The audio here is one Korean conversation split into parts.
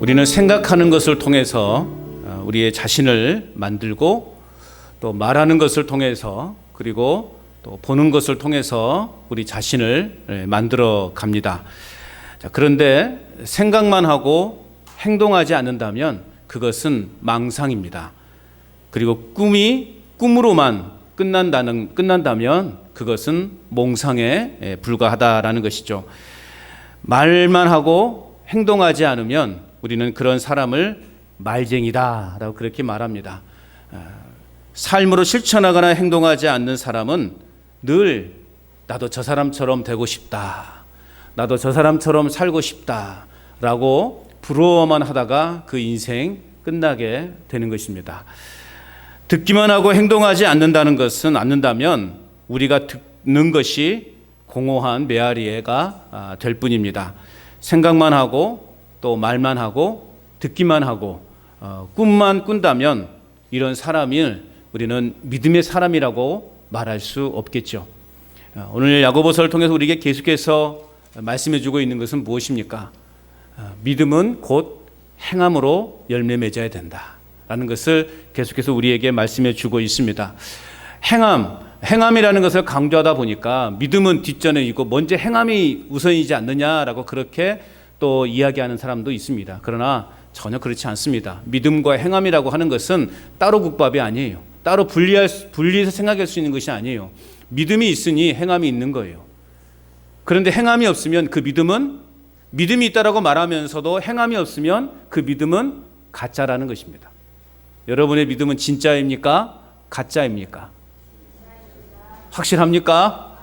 우리는 생각하는 것을 통해서 우리의 자신을 만들고 또 말하는 것을 통해서 그리고 또 보는 것을 통해서 우리 자신을 만들어 갑니다. 자, 그런데 생각만 하고 행동하지 않는다면 그것은 망상입니다. 그리고 꿈이 꿈으로만 끝난다면 그것은 몽상에 불과하다라는 것이죠. 말만 하고 행동하지 않으면 우리는 그런 사람을 말쟁이다라고 그렇게 말합니다. 삶으로 실천하거나 행동하지 않는 사람은 늘 나도 저 사람처럼 되고 싶다, 나도 저 사람처럼 살고 싶다라고 부러워만 하다가 그 인생 끝나게 되는 것입니다. 듣기만 하고 행동하지 않는다면 우리가 듣는 것이 공허한 메아리가 될 뿐입니다. 생각만 하고 또 말만 하고 듣기만 하고 꿈만 꾼다면 이런 사람을 우리는 믿음의 사람이라고 말할 수 없겠죠. 오늘 야고보서를 통해서 우리에게 계속해서 말씀해 주고 있는 것은 무엇입니까? 믿음은 곧 행함으로 열매 맺어야 된다라는 것을 계속해서 우리에게 말씀해 주고 있습니다. 행함이라는 것을 강조하다 보니까 믿음은 뒷전에 있고 먼저 행함이 우선이지 않느냐라고 그렇게 또 이야기하는 사람도 있습니다. 그러나 전혀 그렇지 않습니다. 믿음과 행함이라고 하는 것은 따로 국밥이 아니에요. 따로 분리해서 생각할 수 있는 것이 아니에요. 믿음이 있으니 행함이 있는 거예요. 그런데 행함이 없으면 그 믿음이 있다라고 말하면서도 행함이 없으면 그 믿음은 가짜라는 것입니다. 여러분의 믿음은 진짜입니까? 가짜입니까? 확실합니까?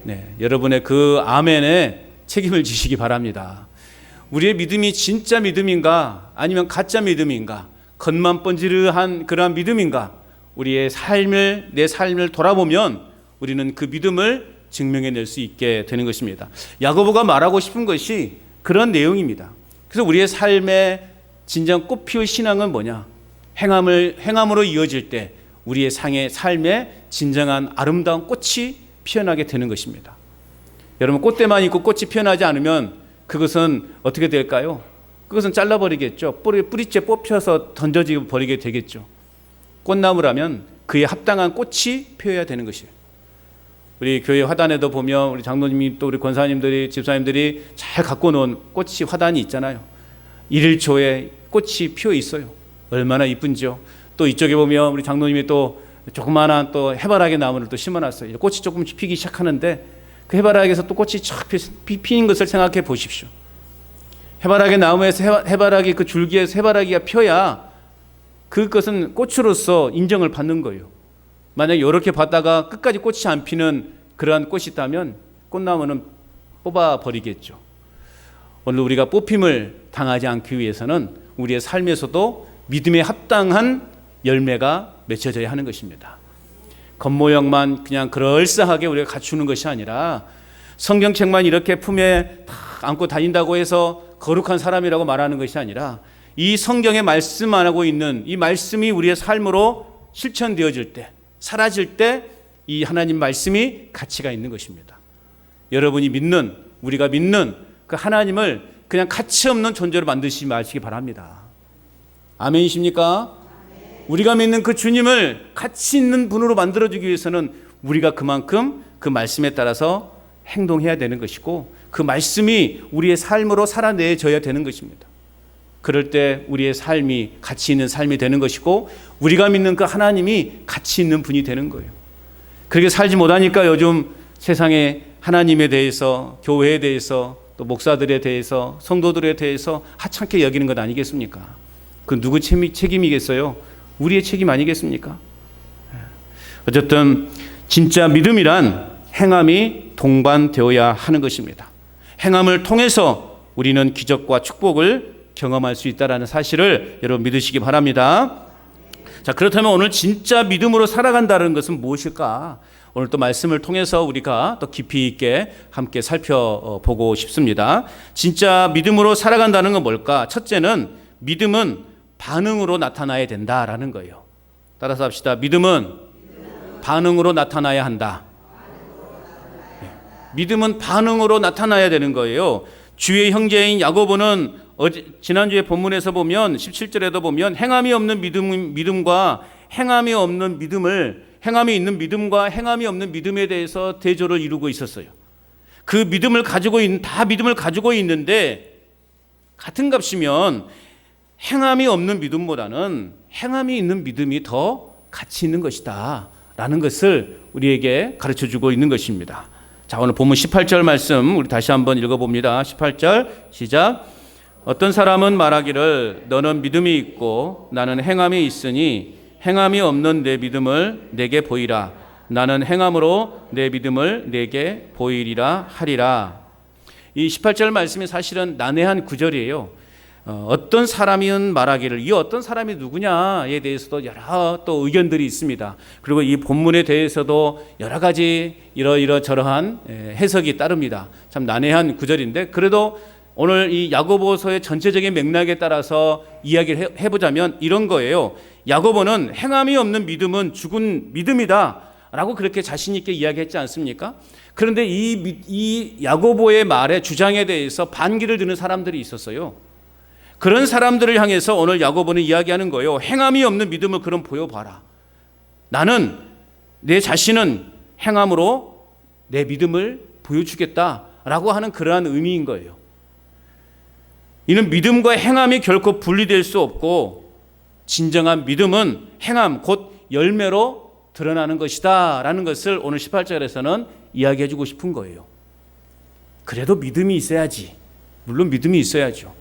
네, 여러분의 그 아멘에 책임을 지시기 바랍니다. 우리의 믿음이 진짜 믿음인가 아니면 가짜 믿음인가, 겉만 번지르한 그러한 믿음인가, 우리의 내 삶을 돌아보면 우리는 그 믿음을 증명해낼 수 있게 되는 것입니다. 야고보가 말하고 싶은 것이 그런 내용입니다. 그래서 우리의 삶의 진정 꽃피울 신앙은 뭐냐? 행함으로 이어질 때 우리의 삶에 진정한 아름다운 꽃이 피어나게 되는 것입니다. 여러분, 꽃대만 있고 꽃이 피어나지 않으면 그것은 어떻게 될까요? 그것은 잘라버리겠죠. 뿌리째 뽑혀서 던져져 버리게 되겠죠. 꽃나무라면 그에 합당한 꽃이 피어야 되는 것이에요. 우리 교회 화단에도 보면 우리 장로님이 또 우리 권사님들이 집사님들이 잘 갖고 놓은 꽃이 화단이 있잖아요. 일일초에 꽃이 피어 있어요. 얼마나 이쁜지요. 또 이쪽에 보면 우리 장로님이 또 조그마한 또 해바라기 나무를 또 심어놨어요. 꽃이 조금 피기 시작하는데 그 해바라기에서 또 꽃이 쫙 피는 것을 생각해 보십시오. 해바라기 나무에서 해바라기 그 줄기에서 해바라기가 펴야 그것은 꽃으로서 인정을 받는 거예요. 만약에 이렇게 받다가 끝까지 꽃이 안 피는 그러한 꽃이 있다면 꽃나무는 뽑아버리겠죠. 오늘 우리가 뽑힘을 당하지 않기 위해서는 우리의 삶에서도 믿음에 합당한 열매가 맺혀져야 하는 것입니다. 겉모형만 그냥 그럴싸하게 우리가 갖추는 것이 아니라 성경책만 이렇게 품에 다 안고 다닌다고 해서 거룩한 사람이라고 말하는 것이 아니라 이 성경의 말씀 안 하고 있는 이 말씀이 우리의 삶으로 실천되어질 때, 사라질 때 이 하나님 말씀이 가치가 있는 것입니다. 여러분이 우리가 믿는 그 하나님을 그냥 가치 없는 존재로 만드시지 마시기 바랍니다. 아멘이십니까? 우리가 믿는 그 주님을 가치 있는 분으로 만들어주기 위해서는 우리가 그만큼 그 말씀에 따라서 행동해야 되는 것이고 그 말씀이 우리의 삶으로 살아내져야 되는 것입니다. 그럴 때 우리의 삶이 가치 있는 삶이 되는 것이고 우리가 믿는 그 하나님이 가치 있는 분이 되는 거예요. 그렇게 살지 못하니까 요즘 세상에 하나님에 대해서, 교회에 대해서, 또 목사들에 대해서, 성도들에 대해서 하찮게 여기는 것 아니겠습니까? 그 누구 책임이겠어요? 우리의 책임 아니겠습니까? 어쨌든 진짜 믿음이란 행함이 동반되어야 하는 것입니다. 행함을 통해서 우리는 기적과 축복을 경험할 수 있다는 사실을 여러분 믿으시기 바랍니다. 자, 그렇다면 오늘 진짜 믿음으로 살아간다는 것은 무엇일까? 오늘 또 말씀을 통해서 우리가 또 깊이 있게 함께 살펴보고 싶습니다. 진짜 믿음으로 살아간다는 건 뭘까? 첫째는 믿음은 반응으로 나타나야 된다라는 거예요. 따라서 합시다. 믿음은 반응으로 나타나야 한다. 믿음은 반응으로 나타나야 되는 거예요. 주의 형제인 야고보는 지난주에 본문에서 보면 17절에도 보면 행함이 없는 믿음과 행함이 없는 믿음을, 행함이 있는 믿음과 행함이 없는 믿음에 대해서 대조를 이루고 있었어요. 그 믿음을 가지고 다 믿음을 가지고 있는데 같은 값이면 행함이 없는 믿음보다는 행함이 있는 믿음이 더 가치 있는 것이다 라는 것을 우리에게 가르쳐주고 있는 것입니다. 자, 오늘 본문 18절 말씀 우리 다시 한번 읽어봅니다. 18절 시작. 어떤 사람은 말하기를 너는 믿음이 있고 나는 행함이 있으니 행함이 없는 내 믿음을 내게 보이라. 나는 행함으로 내 믿음을 내게 보이리라 하리라. 이 18절 말씀이 사실은 난해한 구절이에요. 어떤 사람은 말하기를, 이 어떤 사람이 누구냐에 대해서도 여러 또 의견들이 있습니다. 그리고 이 본문에 대해서도 여러 가지 이러저러한 해석이 따릅니다. 참 난해한 구절인데, 그래도 오늘 이 야고보서의 전체적인 맥락에 따라서 이야기를 해보자면 이런 거예요. 야고보는 행함이 없는 믿음은 죽은 믿음이다 라고 그렇게 자신 있게 이야기했지 않습니까? 그런데 이 야고보의 말에, 주장에 대해서 반기를 드는 사람들이 있었어요. 그런 사람들을 향해서 오늘 야고보는 이야기하는 거예요. 행함이 없는 믿음을 그럼 보여봐라. 나는 내 자신은 행함으로 내 믿음을 보여주겠다라고 하는 그러한 의미인 거예요. 이는 믿음과 행함이 결코 분리될 수 없고 진정한 믿음은 행함 곧 열매로 드러나는 것이다 라는 것을 오늘 18절에서는 이야기해 주고 싶은 거예요. 그래도 믿음이 있어야지. 물론 믿음이 있어야죠.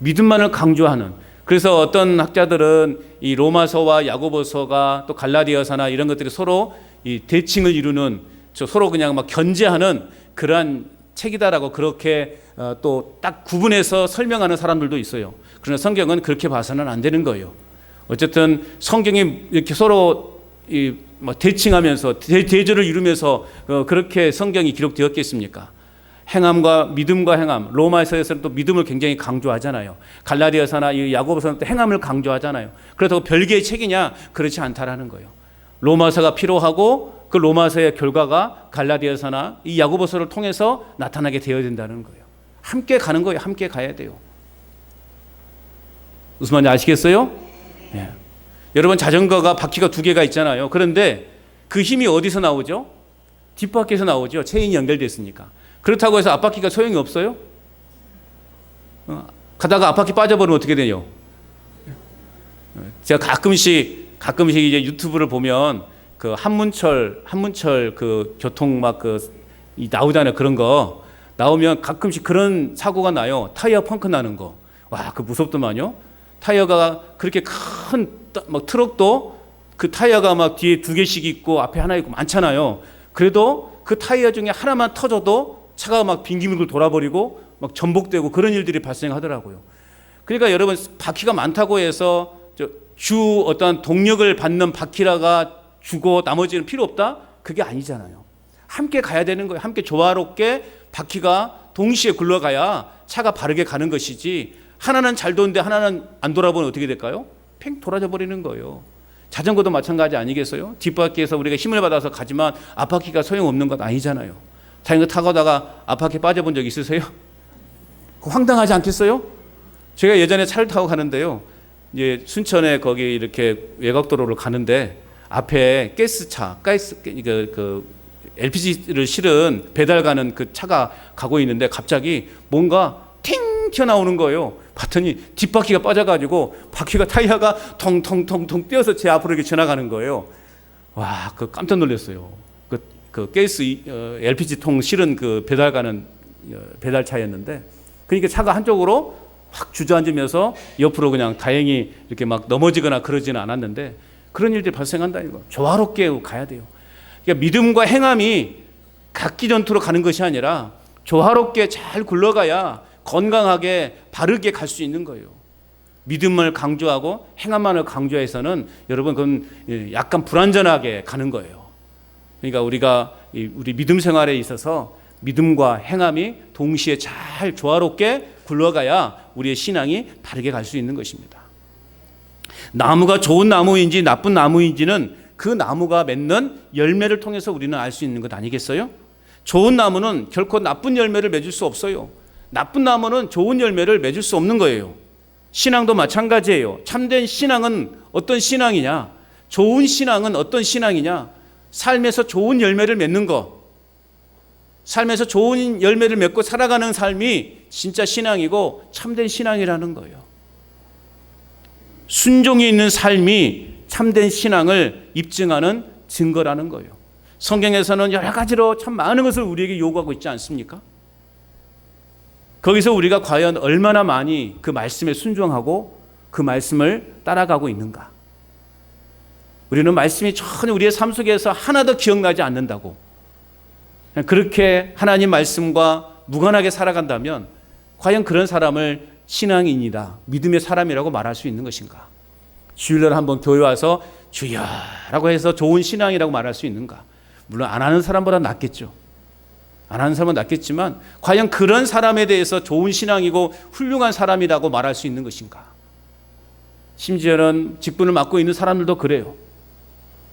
믿음만을 강조하는, 그래서 어떤 학자들은 이 로마서와 야고보서가 또 갈라디아서나 이런 것들이 서로 이 대칭을 이루는, 서로 그냥 막 견제하는 그러한 책이다라고 그렇게 또 딱 구분해서 설명하는 사람들도 있어요. 그러나 성경은 그렇게 봐서는 안 되는 거예요. 어쨌든 성경이 이렇게 서로 대칭하면서 대조를 이루면서 그렇게 성경이 기록되었겠습니까? 행함과 믿음과 행함, 로마서에서는 또 믿음을 굉장히 강조하잖아요. 갈라디아서나 이 야고보서는 또 행함을 강조하잖아요. 그렇다고 별개의 책이냐? 그렇지 않다라는 거예요. 로마서가 필요하고 그 로마서의 결과가 갈라디아서나 이 야고보서를 통해서 나타나게 되어야 된다는 거예요. 함께 가는 거예요. 함께 가야 돼요. 무슨 말인지 아시겠어요? 네. 여러분, 자전거가 바퀴가 2개가 있잖아요. 그런데 그 힘이 어디서 나오죠? 뒷바퀴에서 나오죠. 체인이 연결됐으니까. 그렇다고 해서 앞바퀴가 소용이 없어요? 가다가 앞바퀴 빠져버리면 어떻게 되냐? 제가 가끔씩 이제 유튜브를 보면 그 한문철 그 교통 나오잖아요. 그런 거 나오면 가끔씩 그런 사고가 나요. 타이어 펑크 나는 거. 와, 그 무섭더만요. 타이어가 그렇게 큰 트럭도 그 타이어가 막 뒤에 2개씩 있고 앞에 하나 있고 많잖아요. 그래도 그 타이어 중에 하나만 터져도 차가 막 빙기밀고 돌아버리고 막 전복되고 그런 일들이 발생하더라고요. 그러니까 여러분, 바퀴가 많다고 해서 주 어떤 동력을 받는 바퀴라가 주고 나머지는 필요 없다? 그게 아니잖아요. 함께 가야 되는 거예요. 함께 조화롭게 바퀴가 동시에 굴러가야 차가 바르게 가는 것이지, 하나는 잘 도는데 하나는 안 돌아보면 어떻게 될까요? 팽 돌아져 버리는 거예요. 자전거도 마찬가지 아니겠어요? 뒷바퀴에서 우리가 힘을 받아서 가지만 앞바퀴가 소용없는 것 아니잖아요. 자전거 타고다가 앞바퀴 빠져본 적 있으세요? 황당하지 않겠어요? 제가 예전에 차를 타고 가는데요. 이제 순천에 거기 이렇게 외곽도로를 가는데 앞에 LPG를 실은 배달 가는 그 차가 가고 있는데 갑자기 뭔가 팅 튀어나오는 거예요. 봤더니 뒷바퀴가 빠져가지고 바퀴가 타이어가 통통통통 뛰어서 제 앞으로 이렇게 지나가는 거예요. 와, 그 깜짝 놀랐어요. 그 LPG 통 실은 그 배달 가는 배달차였는데, 그러니까 차가 한쪽으로 확 주저앉으면서 옆으로 그냥 다행히 이렇게 막 넘어지거나 그러지는 않았는데, 그런 일들이 발생한다는 거예요. 조화롭게 가야 돼요. 그러니까 믿음과 행함이 각기 전투로 가는 것이 아니라 조화롭게 잘 굴러가야 건강하게 바르게 갈 수 있는 거예요. 믿음을 강조하고 행함만을 강조해서는 여러분 그건 약간 불완전하게 가는 거예요. 그러니까 우리 믿음 생활에 있어서 믿음과 행함이 동시에 잘 조화롭게 굴러가야 우리의 신앙이 바르게 갈 수 있는 것입니다. 나무가 좋은 나무인지 나쁜 나무인지는 그 나무가 맺는 열매를 통해서 우리는 알 수 있는 것 아니겠어요? 좋은 나무는 결코 나쁜 열매를 맺을 수 없어요. 나쁜 나무는 좋은 열매를 맺을 수 없는 거예요. 신앙도 마찬가지예요. 참된 신앙은 어떤 신앙이냐? 좋은 신앙은 어떤 신앙이냐? 삶에서 좋은 열매를 맺는 것. 삶에서 좋은 열매를 맺고 살아가는 삶이 진짜 신앙이고 참된 신앙이라는 거예요. 순종이 있는 삶이 참된 신앙을 입증하는 증거라는 거예요. 성경에서는 여러 가지로 참 많은 것을 우리에게 요구하고 있지 않습니까? 거기서 우리가 과연 얼마나 많이 그 말씀에 순종하고 그 말씀을 따라가고 있는가? 우리는 말씀이 전혀 우리의 삶 속에서 하나도 기억나지 않는다고, 그렇게 하나님 말씀과 무관하게 살아간다면 과연 그런 사람을 신앙인이다, 믿음의 사람이라고 말할 수 있는 것인가? 주일날 한번 교회 와서 주야라고 해서 좋은 신앙이라고 말할 수 있는가? 물론 안 하는 사람보다 낫겠죠. 안 하는 사람은 낫겠지만 과연 그런 사람에 대해서 좋은 신앙이고 훌륭한 사람이라고 말할 수 있는 것인가? 심지어는 직분을 맡고 있는 사람들도 그래요.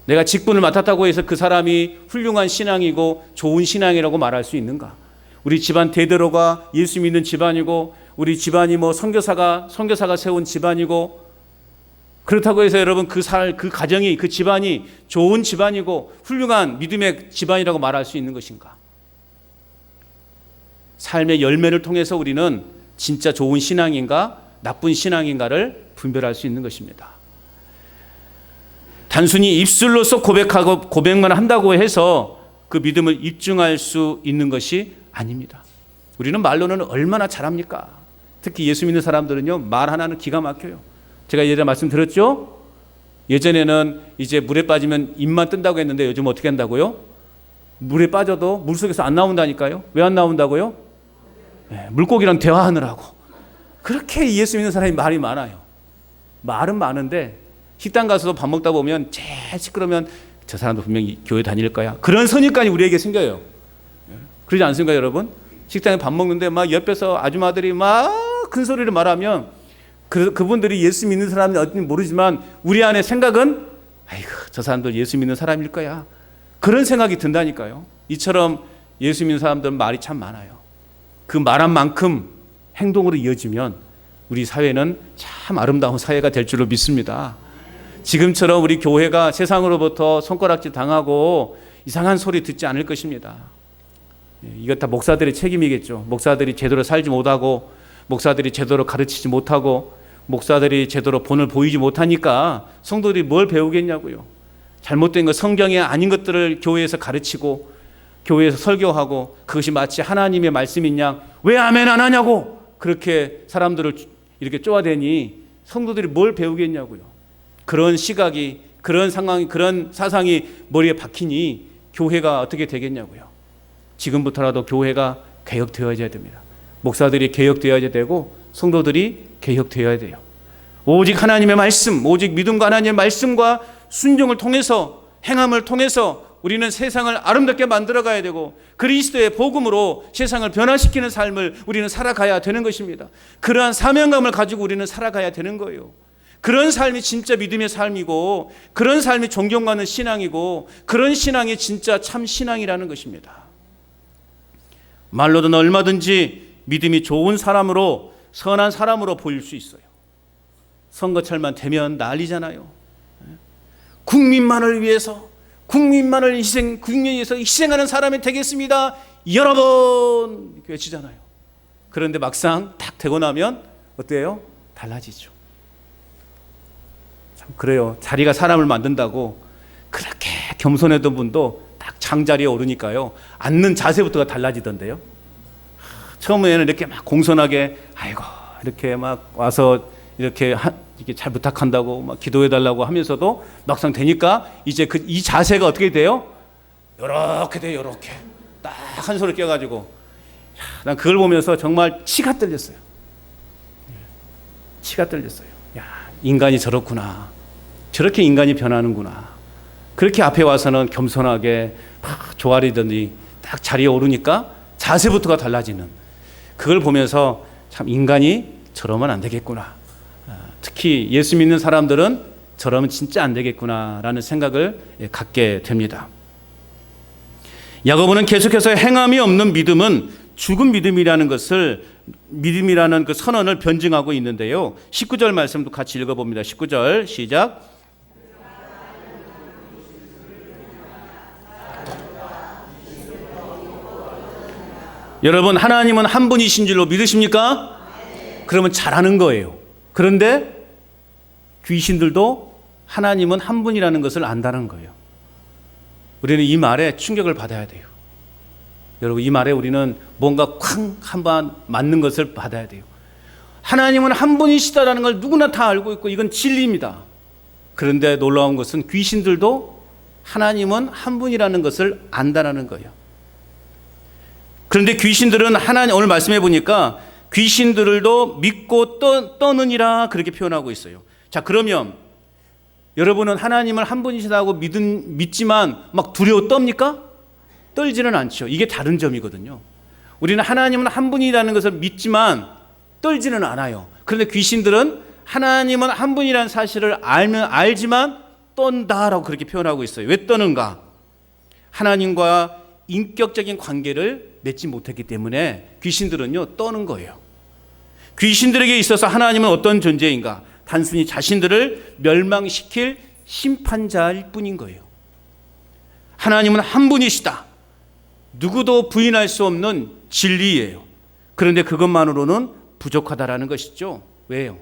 내가 직분을 맡았다고 해서 그 사람이 훌륭한 신앙이고 좋은 신앙이라고 말할 수 있는가? 우리 집안 대대로가 예수 믿는 집안이고 우리 집안이 뭐 선교사가 세운 집안이고, 그렇다고 해서 여러분 그 가정이, 그 집안이 좋은 집안이고 훌륭한 믿음의 집안이라고 말할 수 있는 것인가? 삶의 열매를 통해서 우리는 진짜 좋은 신앙인가 나쁜 신앙인가를 분별할 수 있는 것입니다. 단순히 입술로서 고백만 한다고 해서 그 믿음을 입증할 수 있는 것이 아닙니다. 우리는 말로는 얼마나 잘합니까? 특히 예수 믿는 사람들은요, 말 하나는 기가 막혀요. 제가 예전에 말씀드렸죠? 예전에는 이제 물에 빠지면 입만 뜬다고 했는데 요즘 어떻게 한다고요? 물에 빠져도 물속에서 안 나온다니까요. 왜 안 나온다고요? 물고기랑 대화하느라고. 그렇게 예수 믿는 사람이 말이 많아요. 말은 많은데 식당 가서도 밥 먹다 보면 제일 시끄러우면 저 사람도 분명히 교회 다닐 거야, 그런 선입관이 우리에게 생겨요. 그러지 않습니까 여러분? 식당에 밥 먹는데 막 옆에서 아줌마들이 막 큰 소리를 말하면 그분들이 예수 믿는 사람이 어딘지 모르지만 우리 안에 생각은 아이고 저 사람들 예수 믿는 사람일 거야, 그런 생각이 든다니까요. 이처럼 예수 믿는 사람들은 말이 참 많아요. 그 말한 만큼 행동으로 이어지면 우리 사회는 참 아름다운 사회가 될 줄로 믿습니다. 지금처럼 우리 교회가 세상으로부터 손가락질 당하고 이상한 소리 듣지 않을 것입니다. 이거 다 목사들의 책임이겠죠. 목사들이 제대로 살지 못하고, 목사들이 제대로 가르치지 못하고, 목사들이 제대로 본을 보이지 못하니까 성도들이 뭘 배우겠냐고요. 잘못된 것, 성경에 아닌 것들을 교회에서 가르치고 교회에서 설교하고 그것이 마치 하나님의 말씀인 양 왜 아멘 안 하냐고 그렇게 사람들을 이렇게 쪼아대니 성도들이 뭘 배우겠냐고요. 그런 시각이, 그런 상황이, 그런 사상이 머리에 박히니 교회가 어떻게 되겠냐고요. 지금부터라도 교회가 개혁되어야 됩니다. 목사들이 개혁되어야 되고 성도들이 개혁되어야 돼요. 오직 하나님의 말씀, 오직 믿음과 하나님의 말씀과 순종을 통해서, 행함을 통해서 우리는 세상을 아름답게 만들어가야 되고 그리스도의 복음으로 세상을 변화시키는 삶을 우리는 살아가야 되는 것입니다. 그러한 사명감을 가지고 우리는 살아가야 되는 거예요. 그런 삶이 진짜 믿음의 삶이고, 그런 삶이 존경받는 신앙이고, 그런 신앙이 진짜 참 신앙이라는 것입니다. 말로는 얼마든지 믿음이 좋은 사람으로, 선한 사람으로 보일 수 있어요. 선거철만 되면 난리잖아요. 국민만을 위해서, 국민을 위해서 희생하는 사람이 되겠습니다, 여러분! 이렇게 외치잖아요. 그런데 막상 딱 되고 나면 어때요? 달라지죠. 참 그래요. 자리가 사람을 만든다고 그렇게 겸손했던 분도 딱 장자리에 오르니까요, 앉는 자세부터가 달라지던데요. 처음에는 이렇게 막 공손하게 아이고 이렇게 막 와서 이렇게 잘 부탁한다고 막 기도해달라고 하면서도 막상 되니까 이제 이 자세가 어떻게 돼요? 요렇게 돼요. 요렇게 딱 한 손을 껴가지고, 난 그걸 보면서 정말 치가 떨렸어요. 치가 떨렸어요. 야, 인간이 저렇구나. 저렇게 인간이 변하는구나. 그렇게 앞에 와서는 겸손하게 막 조아리더니 딱 자리에 오르니까 자세부터가 달라지는, 그걸 보면서 참 인간이 저러면 안 되겠구나. 특히 예수 믿는 사람들은 저러면 진짜 안 되겠구나라는 생각을 갖게 됩니다. 야고보는 계속해서 행함이 없는 믿음은 죽은 믿음이라는 그 선언을 변증하고 있는데요. 19절 말씀도 같이 읽어봅니다. 19절 시작. 여러분, 하나님은 한 분이신 줄로 믿으십니까? 그러면 잘하는 거예요. 그런데 귀신들도 하나님은 한 분이라는 것을 안다는 거예요. 우리는 이 말에 충격을 받아야 돼요. 여러분, 이 말에 우리는 뭔가 쾅 한번 맞는 것을 받아야 돼요. 하나님은 한 분이시다라는 걸 누구나 다 알고 있고 이건 진리입니다. 그런데 놀라운 것은 귀신들도 하나님은 한 분이라는 것을 안다라는 거예요. 그런데 귀신들은 오늘 말씀해 보니까 귀신들도 믿고 떠느니라 그렇게 표현하고 있어요. 자, 그러면 여러분은 하나님을 한 분이시다고 믿지만 막 두려워 떱니까? 떨지는 않죠. 이게 다른 점이거든요. 우리는 하나님은 한 분이라는 것을 믿지만 떨지는 않아요. 그런데 귀신들은 하나님은 한 분이라는 사실을 알지만 떤다라고 그렇게 표현하고 있어요. 왜 떠는가? 하나님과 인격적인 관계를 맺지 못했기 때문에 귀신들은요 떠는 거예요. 귀신들에게 있어서 하나님은 어떤 존재인가? 단순히 자신들을 멸망시킬 심판자일 뿐인 거예요. 하나님은 한 분이시다. 누구도 부인할 수 없는 진리예요. 그런데 그것만으로는 부족하다라는 것이죠. 왜요?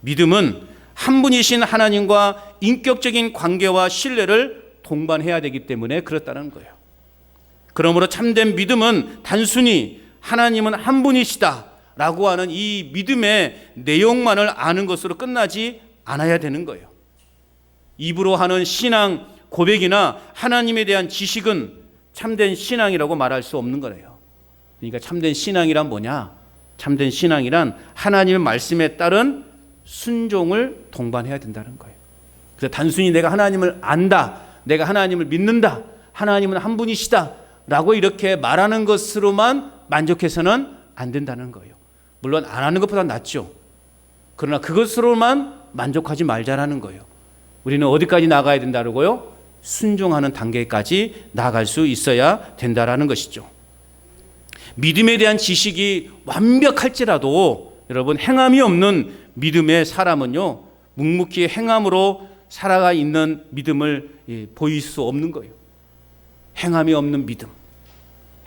믿음은 한 분이신 하나님과 인격적인 관계와 신뢰를 동반해야 되기 때문에 그렇다는 거예요. 그러므로 참된 믿음은 단순히 하나님은 한 분이시다 라고 하는 이 믿음의 내용만을 아는 것으로 끝나지 않아야 되는 거예요. 입으로 하는 신앙 고백이나 하나님에 대한 지식은 참된 신앙이라고 말할 수 없는 거예요. 그러니까 참된 신앙이란 뭐냐? 참된 신앙이란 하나님의 말씀에 따른 순종을 동반해야 된다는 거예요. 그래서 단순히 내가 하나님을 안다, 내가 하나님을 믿는다, 하나님은 한 분이시다 라고 이렇게 말하는 것으로만 만족해서는 안 된다는 거예요. 물론 안 하는 것보다 낫죠. 그러나 그것으로만 만족하지 말자라는 거예요. 우리는 어디까지 나가야 된다고요? 순종하는 단계까지 나아갈 수 있어야 된다라는 것이죠. 믿음에 대한 지식이 완벽할지라도 여러분 행함이 없는 믿음의 사람은요 묵묵히 행함으로 살아가 있는 믿음을 보일 수 없는 거예요. 행함이 없는 믿음,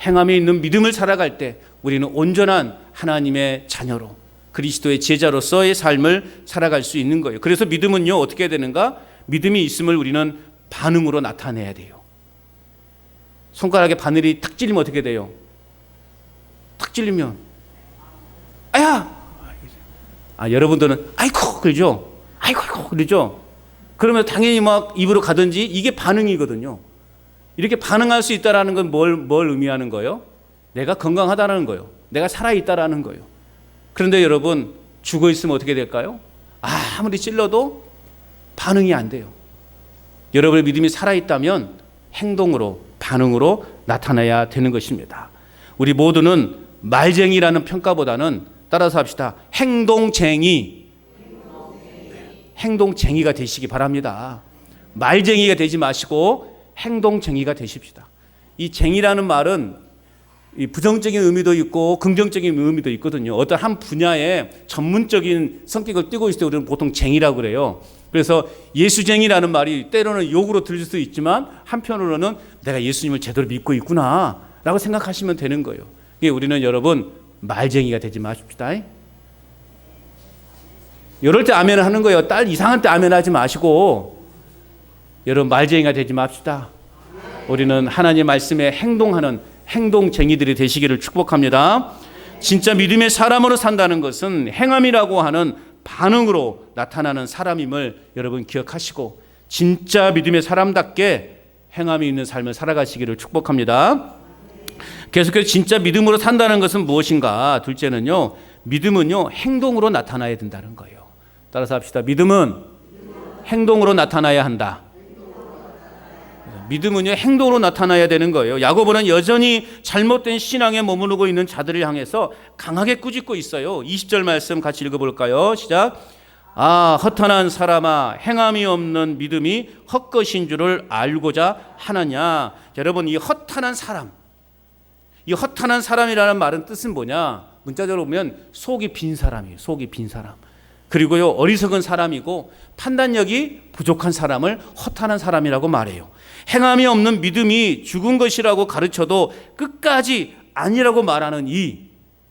행함이 있는 믿음을 살아갈 때 우리는 온전한 하나님의 자녀로 그리스도의 제자로서의 삶을 살아갈 수 있는 거예요. 그래서 믿음은요 어떻게 해야 되는가? 믿음이 있음을 우리는 반응으로 나타내야 돼요. 손가락에 바늘이 탁 찔리면 어떻게 돼요? 탁 찔리면 아야! 여러분들은 아이고 그러죠? 아이고 그러죠? 그러면 당연히 막 입으로 가든지 이게 반응이거든요. 이렇게 반응할 수 있다는 건 뭘 의미하는 거예요? 내가 건강하다는 거예요. 내가 살아있다는 거예요. 그런데 여러분 죽어 있으면 어떻게 될까요? 아무리 찔러도 반응이 안 돼요. 여러분의 믿음이 살아있다면 행동으로 반응으로 나타나야 되는 것입니다. 우리 모두는 말쟁이라는 평가보다는 따라서 합시다. 행동쟁이가 되시기 바랍니다. 말쟁이가 되지 마시고 행동쟁이가 되십시다. 이 쟁이라는 말은 부정적인 의미도 있고 긍정적인 의미도 있거든요. 어떤 한 분야에 전문적인 성격을 띠고 있을 때 우리는 보통 쟁이라고 그래요. 그래서 예수쟁이라는 말이 때로는 욕으로 들릴 수 있지만 한편으로는 내가 예수님을 제대로 믿고 있구나 라고 생각하시면 되는 거예요. 우리는 여러분 말쟁이가 되지 마십시다. 이럴 때 아멘을 하는 거예요. 딸 이상한 때 아멘 하지 마시고 여러분 말쟁이가 되지 맙시다. 우리는 하나님 말씀에 행동하는 행동쟁이들이 되시기를 축복합니다. 진짜 믿음의 사람으로 산다는 것은 행함이라고 하는 반응으로 나타나는 사람임을 여러분 기억하시고 진짜 믿음의 사람답게 행함이 있는 삶을 살아가시기를 축복합니다. 계속해서 진짜 믿음으로 산다는 것은 무엇인가? 둘째는요, 믿음은요 행동으로 나타나야 된다는 거예요. 따라서 합시다. 믿음은 행동으로 나타나야 한다. 믿음은요 행동으로 나타나야 되는 거예요. 야고보는 여전히 잘못된 신앙에 머무르고 있는 자들을 향해서 강하게 꾸짖고 있어요. 20절 말씀 같이 읽어볼까요? 시작. 허탄한 사람아, 행함이 없는 믿음이 헛것인 줄을 알고자 하느냐. 여러분, 이 허탄한 사람, 이 허탄한 사람이라는 말은 뜻은 뭐냐? 문자적으로 보면 속이 빈 사람이에요. 속이 빈 사람. 그리고요, 어리석은 사람이고 판단력이 부족한 사람을 허탄한 사람이라고 말해요. 행함이 없는 믿음이 죽은 것이라고 가르쳐도 끝까지 아니라고 말하는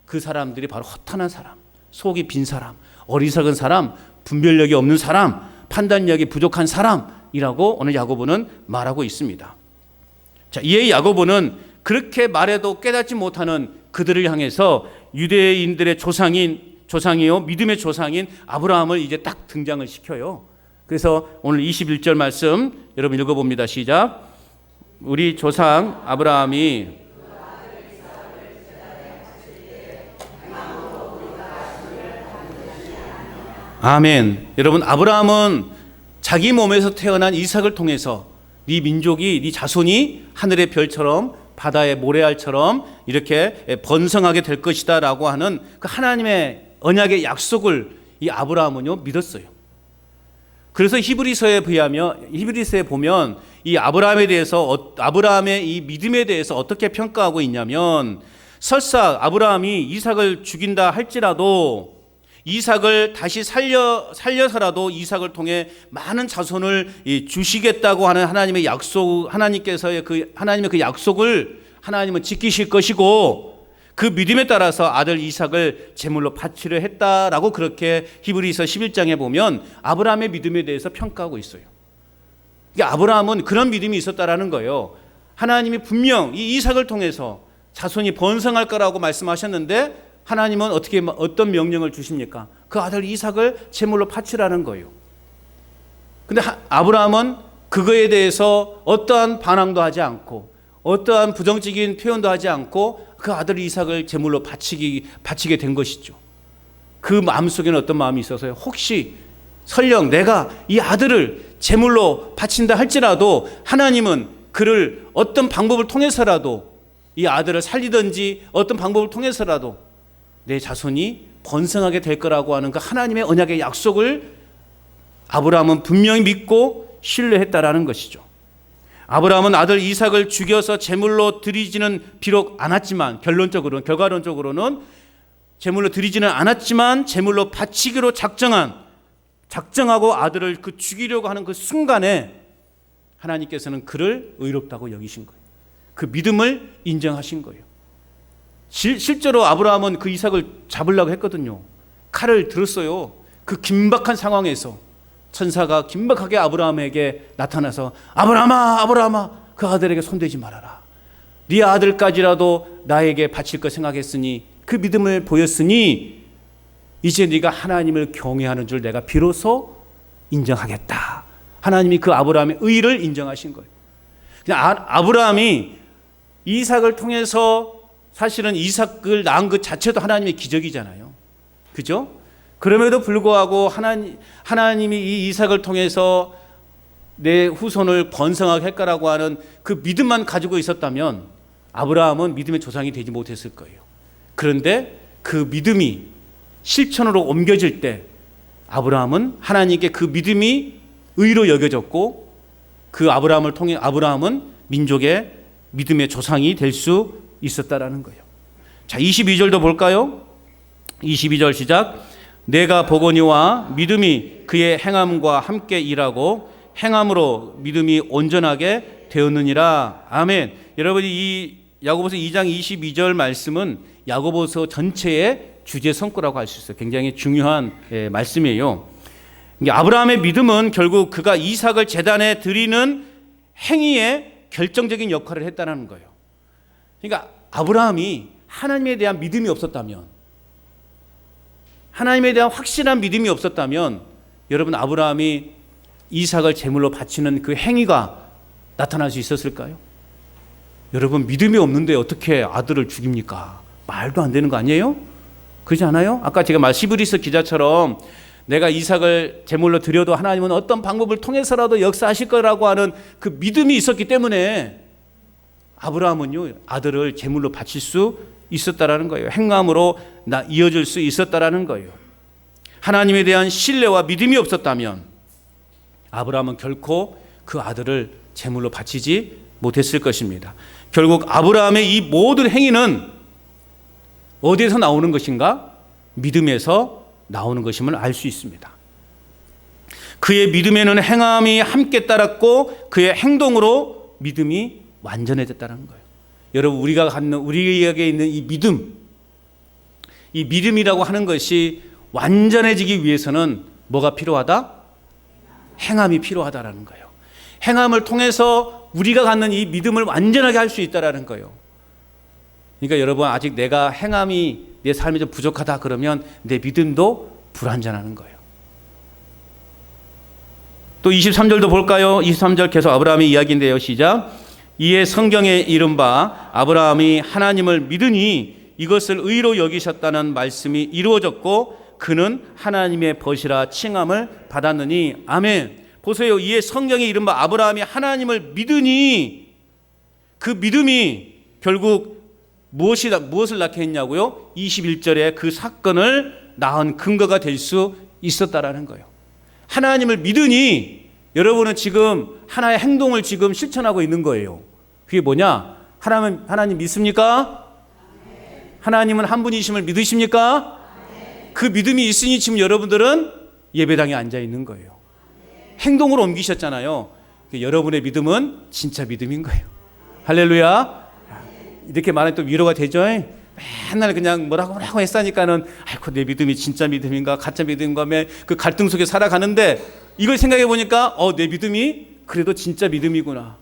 그 사람들이 바로 허탄한 사람, 속이 빈 사람, 어리석은 사람, 분별력이 없는 사람, 판단력이 부족한 사람이라고 오늘 야고보는 말하고 있습니다. 자, 이에 야고보는 그렇게 말해도 깨닫지 못하는 그들을 향해서 유대인들의 조상이요, 믿음의 조상인 아브라함을 이제 딱 등장을 시켜요. 그래서 오늘 21절 말씀 여러분 읽어봅니다. 시작. 우리 조상 아브라함이 아멘. 여러분, 아브라함은 자기 몸에서 태어난 이삭을 통해서 네 민족이, 네 자손이 하늘의 별처럼 바다의 모래알처럼 이렇게 번성하게 될 것이다 라고 하는 그 하나님의 언약의 약속을 이 아브라함은요 믿었어요. 그래서 히브리서에 보면 이 아브라함에 대해서, 아브라함의 이 믿음에 대해서 어떻게 평가하고 있냐면, 설사 아브라함이 이삭을 죽인다 할지라도 이삭을 다시 살려서라도 이삭을 통해 많은 자손을 주시겠다고 하는 하나님의 약속, 하나님의 그 약속을 하나님은 지키실 것이고, 그 믿음에 따라서 아들 이삭을 제물로 바치려 했다라고 그렇게 히브리서 11장에 보면 아브라함의 믿음에 대해서 평가하고 있어요. 그러니까 아브라함은 그런 믿음이 있었다라는 거예요. 하나님이 분명 이 이삭을 통해서 자손이 번성할 거라고 말씀하셨는데 하나님은 어떤 명령을 주십니까? 그 아들 이삭을 제물로 바치라는 거예요. 근데 아브라함은 그거에 대해서 어떠한 반항도 하지 않고 어떠한 부정적인 표현도 하지 않고 그 아들 이삭을 제물로 바치게 된 것이죠. 그 마음속에는 어떤 마음이 있어서요? 혹시 설령 내가 이 아들을 제물로 바친다 할지라도 하나님은 그를 어떤 방법을 통해서라도 이 아들을 살리든지 어떤 방법을 통해서라도 내 자손이 번성하게 될 거라고 하는 그 하나님의 언약의 약속을 아브라함은 분명히 믿고 신뢰했다라는 것이죠. 아브라함은 아들 이삭을 죽여서 제물로 드리지는 비록 않았지만, 결과론적으로는 제물로 드리지는 않았지만 제물로 바치기로 작정하고 아들을 죽이려고 하는 그 순간에 하나님께서는 그를 의롭다고 여기신 거예요. 그 믿음을 인정하신 거예요. 실제로 아브라함은 그 이삭을 잡으려고 했거든요. 칼을 들었어요. 그 긴박한 상황에서 천사가 긴박하게 아브라함에게 나타나서 아브라함아 그 아들에게 손대지 말아라. 네 아들까지라도 나에게 바칠 것 생각했으니, 그 믿음을 보였으니 이제 네가 하나님을 경외하는 줄 내가 비로소 인정하겠다. 하나님이 그 아브라함의 의를 인정하신 거예요. 아브라함이 이삭을 통해서, 사실은 이삭을 낳은 것 자체도 하나님의 기적이잖아요. 그죠? 그럼에도 불구하고 하나님이 이 이삭을 통해서 내 후손을 번성하게 할 거라고 하는 그 믿음만 가지고 있었다면 아브라함은 믿음의 조상이 되지 못했을 거예요. 그런데 그 믿음이 실천으로 옮겨질 때 아브라함은 하나님께 그 믿음이 의로 여겨졌고, 그 아브라함을 통해 아브라함은 민족의 믿음의 조상이 될 수 있었다라는 거예요. 자, 22절도 볼까요? 22절 시작. 내가 보거니와 믿음이 그의 행함과 함께 일하고 행함으로 믿음이 온전하게 되었느니라. 아멘. 여러분이 이 야고보서 2장 22절 말씀은 야고보서 전체의 주제 성구라고 할 수 있어요. 굉장히 중요한 말씀이에요. 아브라함의 믿음은 결국 그가 이삭을 제단에 드리는 행위에 결정적인 역할을 했다는 거예요. 그러니까 아브라함이 하나님에 대한 믿음이 없었다면, 하나님에 대한 확실한 믿음이 없었다면 여러분, 아브라함이 이삭을 제물로 바치는 그 행위가 나타날 수 있었을까요? 여러분, 믿음이 없는데 어떻게 아들을 죽입니까? 말도 안 되는 거 아니에요? 그렇지 않아요? 아까 제가 히브리서 기자처럼 내가 이삭을 제물로 드려도 하나님은 어떤 방법을 통해서라도 역사하실 거라고 하는 그 믿음이 있었기 때문에 아브라함은요, 아들을 제물로 바칠 수 있었다라는 거예요. 행함으로 이어질 수 있었다라는 거예요. 하나님에 대한 신뢰와 믿음이 없었다면 아브라함은 결코 그 아들을 제물로 바치지 못했을 것입니다. 결국 아브라함의 이 모든 행위는 어디에서 나오는 것인가? 믿음에서 나오는 것임을 알 수 있습니다. 그의 믿음에는 행함이 함께 따랐고 그의 행동으로 믿음이 완전해졌다는 거예요. 여러분, 우리에게 있는 이 믿음, 이 믿음이라고 하는 것이 완전해지기 위해서는 뭐가 필요하다? 행함이 필요하다라는 거예요. 행함을 통해서 우리가 갖는 이 믿음을 완전하게 할 수 있다라는 거예요. 그러니까 여러분, 아직 내가 행함이 내 삶이 좀 부족하다 그러면 내 믿음도 불완전하는 거예요. 또 23절도 볼까요? 23절 계속 아브라함의 이야기인데요. 시작. 이에 성경에 이른바 아브라함이 하나님을 믿으니 이것을 의로 여기셨다는 말씀이 이루어졌고 그는 하나님의 벗이라 칭함을 받았느니. 아멘. 보세요. 이에 성경에 이른바 아브라함이 하나님을 믿으니 그 믿음이 결국 무엇을 낳게 했냐고요? 21절에 그 사건을 낳은 근거가 될 수 있었다라는 거예요. 하나님을 믿으니 여러분은 지금 하나의 행동을 지금 실천하고 있는 거예요. 그게 뭐냐? 하나님 믿습니까? 하나님은 한 분이심을 믿으십니까? 그 믿음이 있으니 지금 여러분들은 예배당에 앉아 있는 거예요. 행동으로 옮기셨잖아요. 여러분의 믿음은 진짜 믿음인 거예요. 할렐루야. 이렇게 말하면 또 위로가 되죠. 맨날 그냥 뭐라고 했으니까는 아이고 내 믿음이 진짜 믿음인가 가짜 믿음인가 그 갈등 속에 살아가는데 이걸 생각해 보니까 내 믿음이 그래도 진짜 믿음이구나.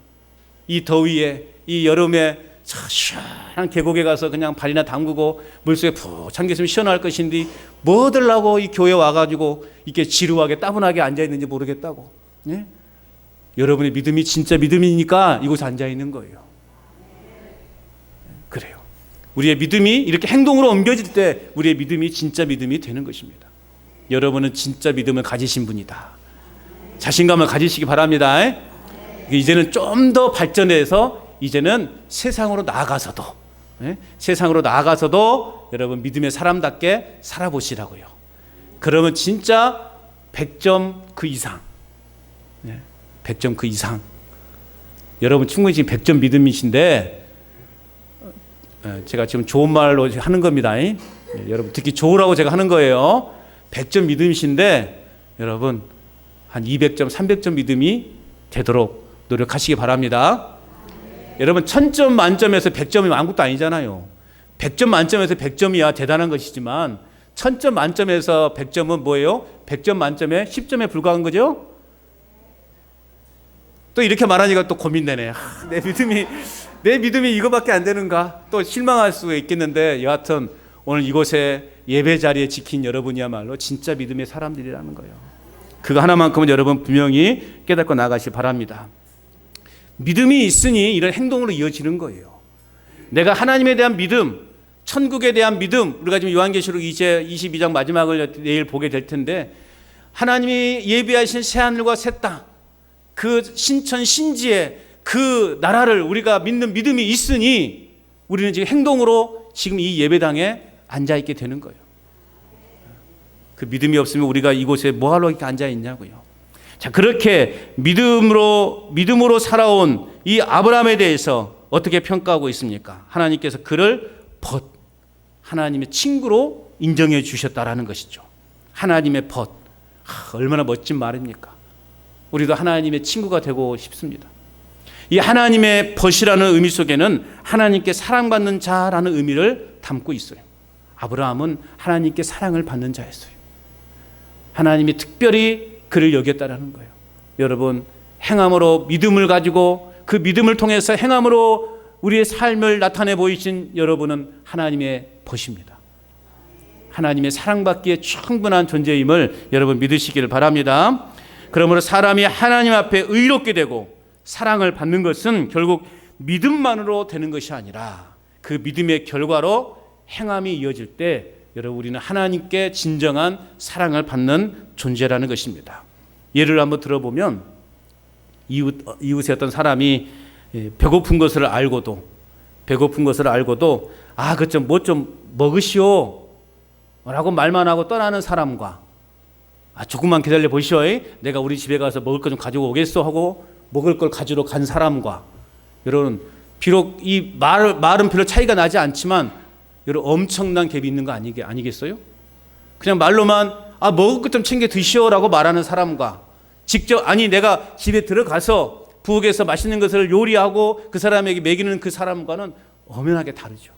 이 더위에 이 여름에 시원한 계곡에 가서 그냥 발이나 담그고 물속에 푹 잠겼으면 시원할 것인데 뭐들라고 이 교회 와가지고 이렇게 지루하게 따분하게 앉아있는지 모르겠다고. 예? 여러분의 믿음이 진짜 믿음이니까 이곳에 앉아있는 거예요. 그래요. 우리의 믿음이 이렇게 행동으로 옮겨질 때 우리의 믿음이 진짜 믿음이 되는 것입니다. 여러분은 진짜 믿음을 가지신 분이다. 자신감을 가지시기 바랍니다. 이제는 좀 더 발전해서 이제는 세상으로 나아가서도 세상으로 나아가서도 여러분 믿음의 사람답게 살아보시라고요. 그러면 진짜 100점 그 이상 100점 그 이상 여러분 충분히 지금 100점 믿음이신데 제가 지금 좋은 말로 하는 겁니다. 여러분 듣기 좋으라고 제가 하는 거예요. 100점 믿음이신데 여러분 한 200점 300점 믿음이 되도록 노력하시기 바랍니다. 여러분 1000점 만점에서 100점이 아무것도 아니잖아요. 100점 만점에서 100점이야 대단한 것이지만 1000점 만점에서 100점은 뭐예요? 100점 만점에 10점에 불과한 거죠. 또 이렇게 말하니까 또 고민되네. 내 믿음이 이거밖에 안 되는가? 또 실망할 수 있겠는데 여하튼 오늘 이곳에 예배 자리에 지킨 여러분이야말로 진짜 믿음의 사람들이라는 거예요. 그거 하나만큼은 여러분 분명히 깨닫고 나가시기 바랍니다. 믿음이 있으니 이런 행동으로 이어지는 거예요. 내가 하나님에 대한 믿음, 천국에 대한 믿음, 우리가 지금 요한계시록 이제 22장 마지막을 내일 보게 될 텐데 하나님이 예비하신 새하늘과 새 땅, 그 신천 신지의 그 나라를 우리가 믿는 믿음이 있으니 우리는 지금 행동으로 지금 이 예배당에 앉아있게 되는 거예요. 그 믿음이 없으면 우리가 이곳에 뭐하러 이렇게 앉아있냐고요. 자, 그렇게 믿음으로 살아온 이 아브라함에 대해서 어떻게 평가하고 있습니까? 하나님께서 그를 하나님의 친구로 인정해 주셨다라는 것이죠. 하나님의 얼마나 멋진 말입니까? 우리도 하나님의 친구가 되고 싶습니다. 이 하나님의 벗이라는 의미 속에는 하나님께 사랑받는 자라는 의미를 담고 있어요. 아브라함은 하나님께 사랑을 받는 자였어요. 하나님이 특별히 그를 여겼다라는 거예요. 여러분 행함으로 믿음을 가지고 그 믿음을 통해서 행함으로 우리의 삶을 나타내 보이신 여러분은 하나님의 벗입니다. 하나님의 사랑받기에 충분한 존재임을 여러분 믿으시기를 바랍니다. 그러므로 사람이 하나님 앞에 의롭게 되고 사랑을 받는 것은 결국 믿음만으로 되는 것이 아니라 그 믿음의 결과로 행함이 이어질 때 여러분 우리는 하나님께 진정한 사랑을 받는 존재라는 것입니다. 예를 한번 들어보면 이웃의 어떤 사람이 배고픈 것을 알고도 그 뭐 좀 먹으시오 라고 말만 하고 떠나는 사람과 조금만 기다려 보시오 내가 우리 집에 가서 먹을 거 좀 가지고 오겠어 하고 먹을 걸 가지러 간 사람과, 여러분 비록 이 말은 별로 차이가 나지 않지만 여러분 엄청난 갭이 있는 거 아니겠어요? 그냥 말로만 먹을 것 좀 챙겨 드시오라고 말하는 사람과, 직접 내가 집에 들어가서 부엌에서 맛있는 것을 요리하고 그 사람에게 먹이는 그 사람과는 엄연하게 다르죠.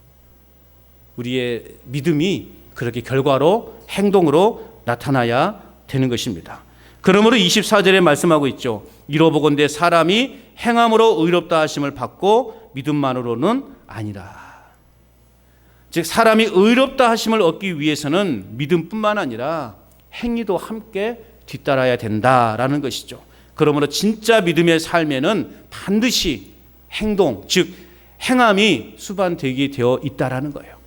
우리의 믿음이 그렇게 결과로, 행동으로 나타나야 되는 것입니다. 그러므로 24절에 말씀하고 있죠. 이로보건대 사람이 행함으로 의롭다 하심을 받고 믿음만으로는 아니라. 즉 사람이 의롭다 하심을 얻기 위해서는 믿음뿐만 아니라 행위도 함께 뒤따라야 된다라는 것이죠. 그러므로 진짜 믿음의 삶에는 반드시 행동, 즉 행함이 수반되게 되어 있다라는 거예요.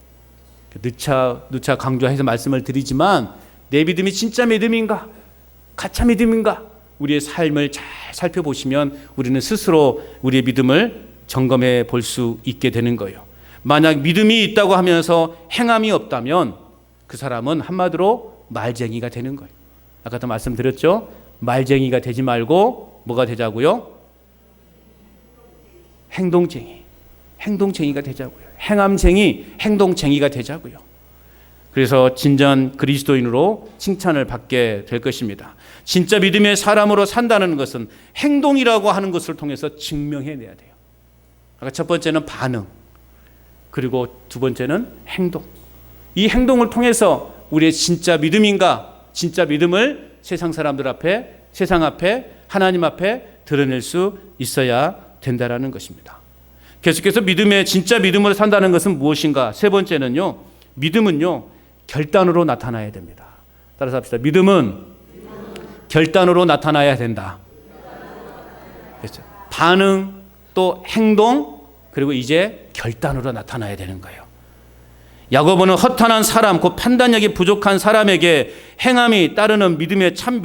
누차 강조해서 말씀을 드리지만, 내 믿음이 진짜 믿음인가, 가짜 믿음인가, 우리의 삶을 잘 살펴보시면 우리는 스스로 우리의 믿음을 점검해 볼 수 있게 되는 거예요. 만약 믿음이 있다고 하면서 행함이 없다면 그 사람은 한마디로 말쟁이가 되는 거예요. 아까도 말씀드렸죠. 말쟁이가 되지 말고 뭐가 되자고요? 행동쟁이가 되자고요. 행함쟁이, 행동쟁이가 되자고요. 그래서 진전 그리스도인으로 칭찬을 받게 될 것입니다. 진짜 믿음의 사람으로 산다는 것은 행동이라고 하는 것을 통해서 증명해내야 돼요. 아까 첫 번째는 반응, 그리고 두 번째는 행동. 이 행동을 통해서 우리의 진짜 믿음인가, 진짜 믿음을 세상 사람들 앞에, 세상 앞에, 하나님 앞에 드러낼 수 있어야 된다라는 것입니다. 계속해서 진짜 믿음으로 산다는 것은 무엇인가? 세 번째는요, 믿음은요, 결단으로 나타나야 됩니다. 따라서 합시다. 믿음은 결단으로 나타나야 된다. 그렇죠. 반응, 또 행동, 그리고 이제 결단으로 나타나야 되는 거예요. 야고보는 허탄한 사람, 그 판단력이 부족한 사람에게 행함이 따르는 믿음이 참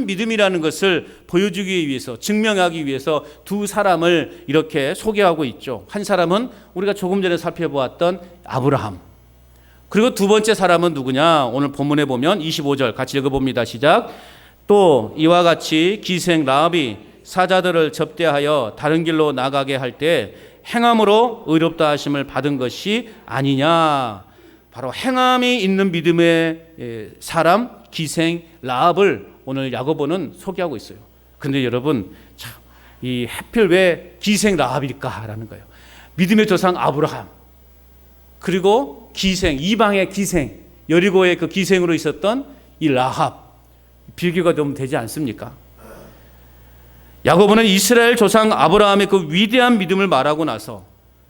믿음이라는 것을 보여주기 위해서, 증명하기 위해서 두 사람을 이렇게 소개하고 있죠. 한 사람은 우리가 조금 전에 살펴보았던 아브라함. 그리고 두 번째 사람은 누구냐? 오늘 본문에 보면 25절 같이 읽어봅니다. 시작. 또 이와 같이 기생 라합이 사자들을 접대하여 다른 길로 나가게 할 때 행함으로 의롭다 하심을 받은 것이 아니냐. 바로 행함이 있는 믿음의 사람, 기생 라합을 오늘 야고보는 소개하고 있어요. 그런데 여러분, 참, 이 하필 왜 기생 라합일까라는 거예요. 믿음의 조상 아브라함, 그리고 기생, 이방의 기생, 여리고의 그 기생으로 있었던 이 라합, 비교가 좀 되지 않습니까? 야고보는 이스라엘 조상 아브라함의 그 위대한 믿음을 말하고 나서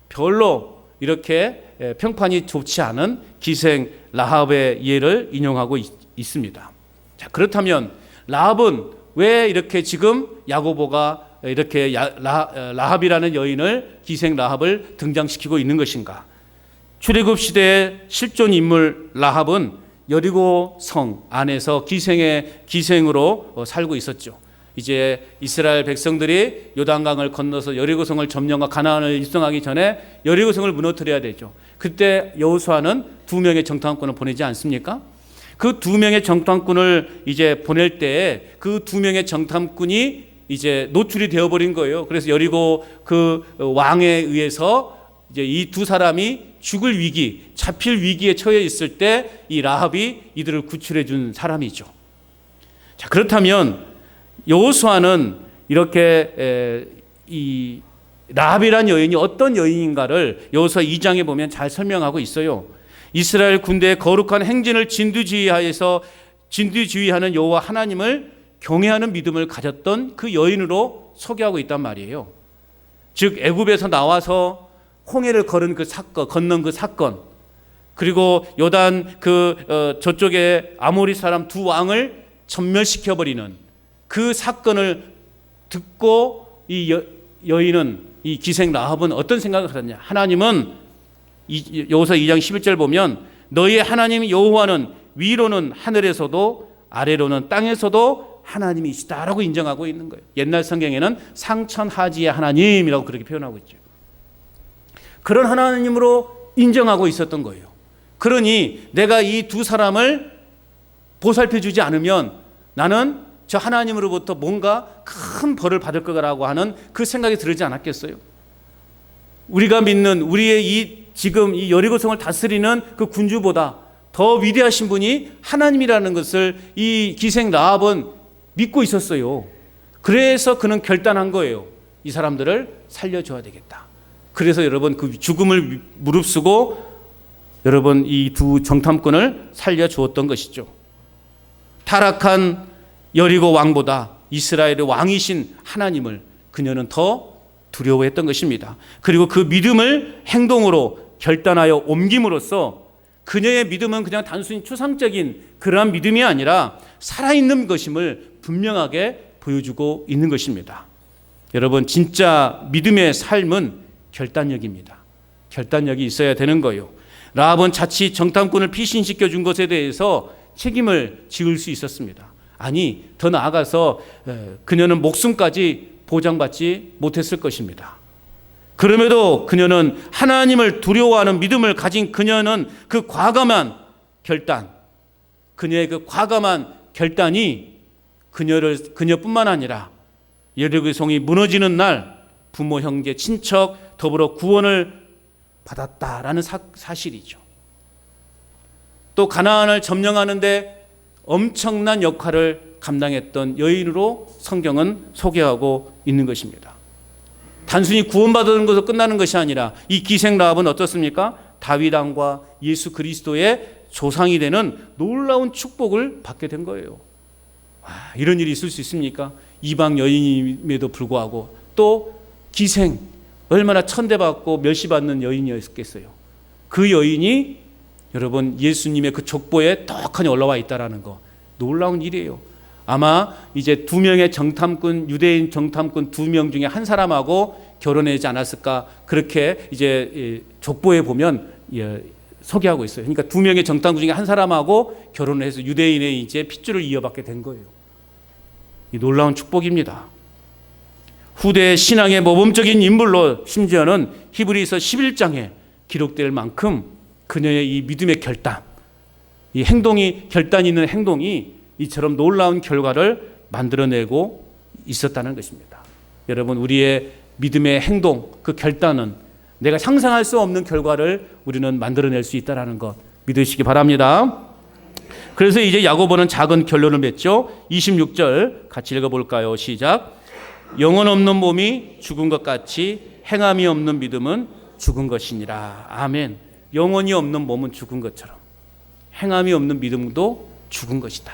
별로 이렇게 평판이 좋지 않은 기생 라합의 예를 인용하고 있습니다. 자, 그렇다면 라합은 왜 이렇게 지금 야고보가 이렇게 라합이라는 여인을, 기생 라합을 등장시키고 있는 것인가? 출애굽 시대의 실존 인물 라합은 여리고 성 안에서 기생으로 살고 있었죠. 이제 이스라엘 백성들이 요단강을 건너서 여리고성을 점령하고 가나안을 입성하기 전에 여리고성을 무너뜨려야 되죠. 그때 여호수아는 2명의 정탐꾼을 보내지 않습니까? 그 2명의 정탐꾼을 이제 보낼 때 그 2명의 정탐꾼이 이제 노출이 되어버린 거예요. 그래서 여리고 그 왕에 의해서 이제 이 두 사람이 죽을 위기, 잡힐 위기에 처해 있을 때 이 라합이 이들을 구출해 준 사람이죠. 자, 그렇다면 여호수아는 이렇게 이 라합이라는 여인이 어떤 여인인가를 여호수아 2장에 보면 잘 설명하고 있어요. 이스라엘 군대의 거룩한 행진을 진두지휘하는 여호와 하나님을 경외하는 믿음을 가졌던 그 여인으로 소개하고 있단 말이에요. 즉 애굽에서 나와서 홍해를 건넌 그 사건, 그리고 요단 저쪽에 아모리 사람 두 왕을 전멸시켜버리는 그 사건을 듣고 이 여인은, 이 기생 라합은 어떤 생각을 하느냐? 하나님은 여호수아 2장 11절 보면 너희의 하나님 여호와는 위로는 하늘에서도 아래로는 땅에서도 하나님이시다라고 인정하고 있는 거예요. 옛날 성경에는 상천하지의 하나님이라고 그렇게 표현하고 있죠. 그런 하나님으로 인정하고 있었던 거예요. 그러니 내가 이 두 사람을 보살펴주지 않으면 나는 저 하나님으로부터 뭔가 큰 벌을 받을 거라고 하는 그 생각이 들지 않았겠어요? 우리가 믿는 우리의 지금 이 여리고성을 다스리는 그 군주보다 더 위대하신 분이 하나님이라는 것을 이 기생 라합은 믿고 있었어요. 그래서 그는 결단한 거예요. 이 사람들을 살려줘야 되겠다. 그래서 여러분 그 죽음을 무릅쓰고 여러분 이 두 정탐꾼을 살려주었던 것이죠. 타락한 여리고 왕보다 이스라엘의 왕이신 하나님을 그녀는 더 두려워했던 것입니다. 그리고 그 믿음을 행동으로 결단하여 옮김으로써 그녀의 믿음은 그냥 단순히 추상적인 그러한 믿음이 아니라 살아있는 것임을 분명하게 보여주고 있는 것입니다. 여러분 진짜 믿음의 삶은 결단력입니다. 결단력이 있어야 되는 거예요. 라합은 자칫 정탐꾼을 피신시켜 준 것에 대해서 책임을 지을 수 있었습니다. 아니 더 나아가서 그녀는 목숨까지 보장받지 못했을 것입니다. 그럼에도 그녀는 하나님을 두려워하는 믿음을 가진 그녀는 그 과감한 결단, 그녀의 그 과감한 결단이 그녀뿐만 아니라 여리고성이 무너지는 날 부모, 형제, 친척 더불어 구원을 받았다라는 사실이죠. 또 가나안을 점령하는데 엄청난 역할을 감당했던 여인으로 성경은 소개하고 있는 것입니다. 단순히 구원받는 것으로 끝나는 것이 아니라 이 기생 라합은 어떻습니까? 다윗 왕과 예수 그리스도의 조상이 되는 놀라운 축복을 받게 된 거예요. 이런 일이 있을 수 있습니까? 이방 여인임에도 불구하고 또 기생, 얼마나 천대받고 멸시받는 여인이었겠어요. 그 여인이 여러분 예수님의 그 족보에 떡하니 올라와 있다라는 거 놀라운 일이에요. 아마 이제 두 명의 정탐꾼, 유대인 정탐꾼 두 명 중에 한 사람하고 결혼하지 않았을까, 그렇게 이제 족보에 보면 소개하고 있어요. 그러니까 두 명의 정탐꾼 중에 한 사람하고 결혼을 해서 유대인의 이제 핏줄을 이어받게 된 거예요. 이 놀라운 축복입니다. 후대 신앙의 모범적인 인물로 심지어는 히브리서 11장에 기록될 만큼 그녀의 이 믿음의 결단, 이 행동이, 결단 있는 행동이 이처럼 놀라운 결과를 만들어내고 있었다는 것입니다. 여러분 우리의 믿음의 행동, 그 결단은 내가 상상할 수 없는 결과를 우리는 만들어낼 수 있다는 것 믿으시기 바랍니다. 그래서 이제 야고보는 작은 결론을 맺죠. 26절 같이 읽어볼까요? 시작. 영혼 없는 몸이 죽은 것 같이 행함이 없는 믿음은 죽은 것이니라. 아멘. 영혼이 없는 몸은 죽은 것처럼 행함이 없는 믿음도 죽은 것이다.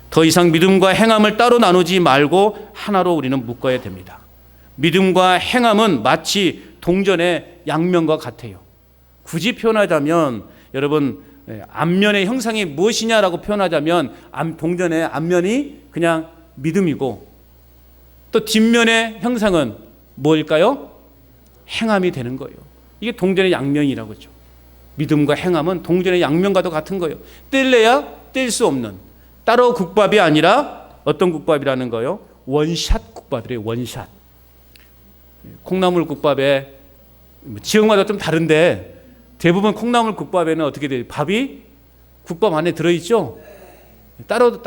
더 이상 믿음과 행함을 따로 나누지 말고 하나로 우리는 묶어야 됩니다. 믿음과 행함은 마치 동전의 양면과 같아요. 굳이 표현하자면 여러분 앞면의 형상이 무엇이냐라고 표현하자면 동전의 앞면이 그냥 믿음이고 또 뒷면의 형상은 뭘까요? 행함이 되는 거예요. 이게 동전의 양면이라고 하죠. 믿음과 행함은 동전의 양면과도 같은 거예요. 뗄래야 뗄 수 없는, 따로 국밥이 아니라 어떤 국밥이라는 거예요? 원샷 국밥이래요. 원샷. 콩나물 국밥에 지역마다 좀 다른데 대부분 콩나물 국밥에는 어떻게 돼요? 밥이 국밥 안에 들어있죠? 따로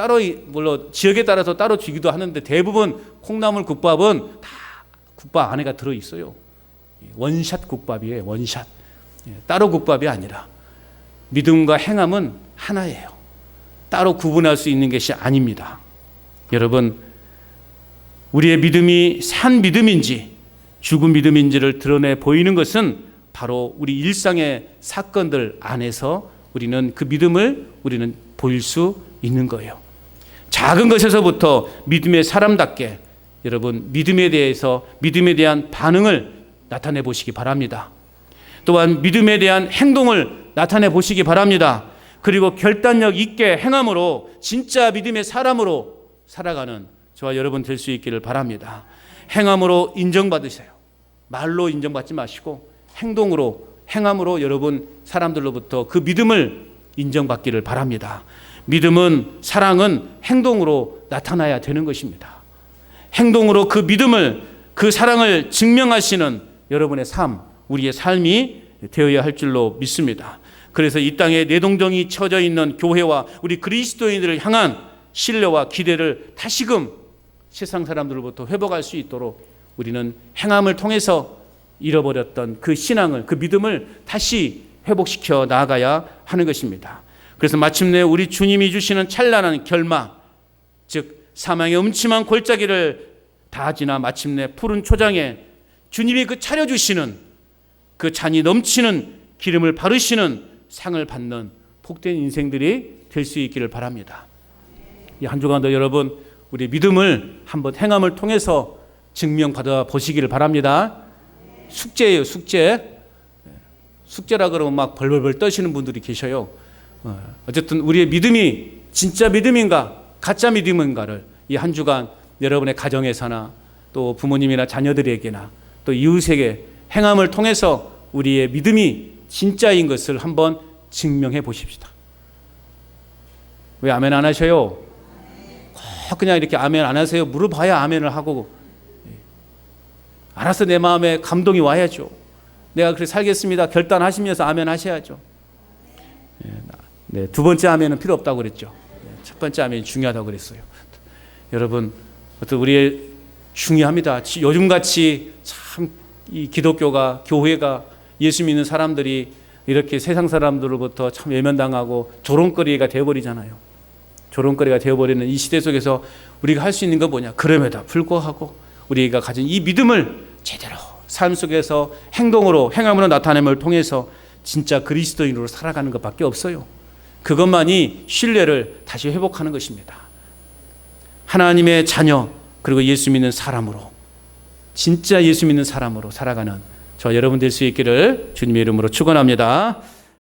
물론 지역에 따라서 따로 주기도 하는데 대부분 콩나물 국밥은 다 국밥 안에가 들어있어요. 원샷 국밥이에요. 원샷. 따로 국밥이 아니라 믿음과 행함은 하나예요. 따로 구분할 수 있는 것이 아닙니다. 여러분 우리의 믿음이 산 믿음인지 죽은 믿음인지를 드러내 보이는 것은 바로 우리 일상의 사건들 안에서 우리는 그 믿음을 우리는 보일 수 있는 거예요. 작은 것에서부터 믿음의 사람답게 여러분 믿음에 대해서 믿음에 대한 반응을 나타내 보시기 바랍니다. 또한 믿음에 대한 행동을 나타내 보시기 바랍니다. 그리고 결단력 있게 행함으로 진짜 믿음의 사람으로 살아가는 저와 여러분 될 수 있기를 바랍니다. 행함으로 인정받으세요. 말로 인정받지 마시고 행동으로, 행함으로 여러분 사람들로부터 그 믿음을 인정받기를 바랍니다. 믿음은, 사랑은 행동으로 나타나야 되는 것입니다. 행동으로 그 믿음을, 그 사랑을 증명하시는 여러분의 삶, 우리의 삶이 되어야 할 줄로 믿습니다. 그래서 이 땅에 내동정이 쳐져 있는 교회와 우리 그리스도인들을 향한 신뢰와 기대를 다시금 세상 사람들로부터 회복할 수 있도록 우리는 행함을 통해서 잃어버렸던 그 신앙을, 그 믿음을 다시 회복시켜 나아가야 하는 것입니다. 그래서 마침내 우리 주님이 주시는 찬란한 결막, 즉 사망의 음침한 골짜기를 다 지나 마침내 푸른 초장에 주님이 그 차려주시는 그 잔이 넘치는 기름을 바르시는 상을 받는 복된 인생들이 될 수 있기를 바랍니다. 이 한 주간도 여러분 우리 믿음을 한번 행함을 통해서 증명받아 보시기를 바랍니다. 숙제예요, 숙제. 숙제라 그러면 막 벌벌벌 떠시는 분들이 계셔요. 어쨌든 우리의 믿음이 진짜 믿음인가 가짜 믿음인가를 이 한 주간 여러분의 가정에서나 또 부모님이나 자녀들에게나 또 이웃에게 행함을 통해서 우리의 믿음이 진짜인 것을 한번 증명해 보십시다. 왜 아멘 안 하셔요? 꼭 그냥 이렇게 아멘 안 하세요. 물어봐야 아멘을 하고, 알아서 내 마음에 감동이 와야죠. 내가 그렇게 살겠습니다 결단하시면서 아멘 하셔야죠. 네, 두 번째 아멘은 필요 없다고 그랬죠. 첫 번째 아멘이 중요하다고 그랬어요. 여러분, 어떤 우리의 중요합니다. 요즘같이 참 이 기독교가, 교회가, 예수 믿는 사람들이 이렇게 세상 사람들로부터 참 외면당하고 조롱거리가 되어버리잖아요. 조롱거리가 되어버리는 이 시대 속에서 우리가 할 수 있는 건 뭐냐? 그럼에도 불구하고 우리가 가진 이 믿음을 제대로 삶 속에서 행동으로, 행함으로 나타냄을 통해서 진짜 그리스도인으로 살아가는 것밖에 없어요. 그것만이 신뢰를 다시 회복하는 것입니다. 하나님의 자녀, 그리고 예수 믿는 사람으로, 진짜 예수 믿는 사람으로 살아가는 저 여러분 될 수 있기를 주님의 이름으로 축원합니다.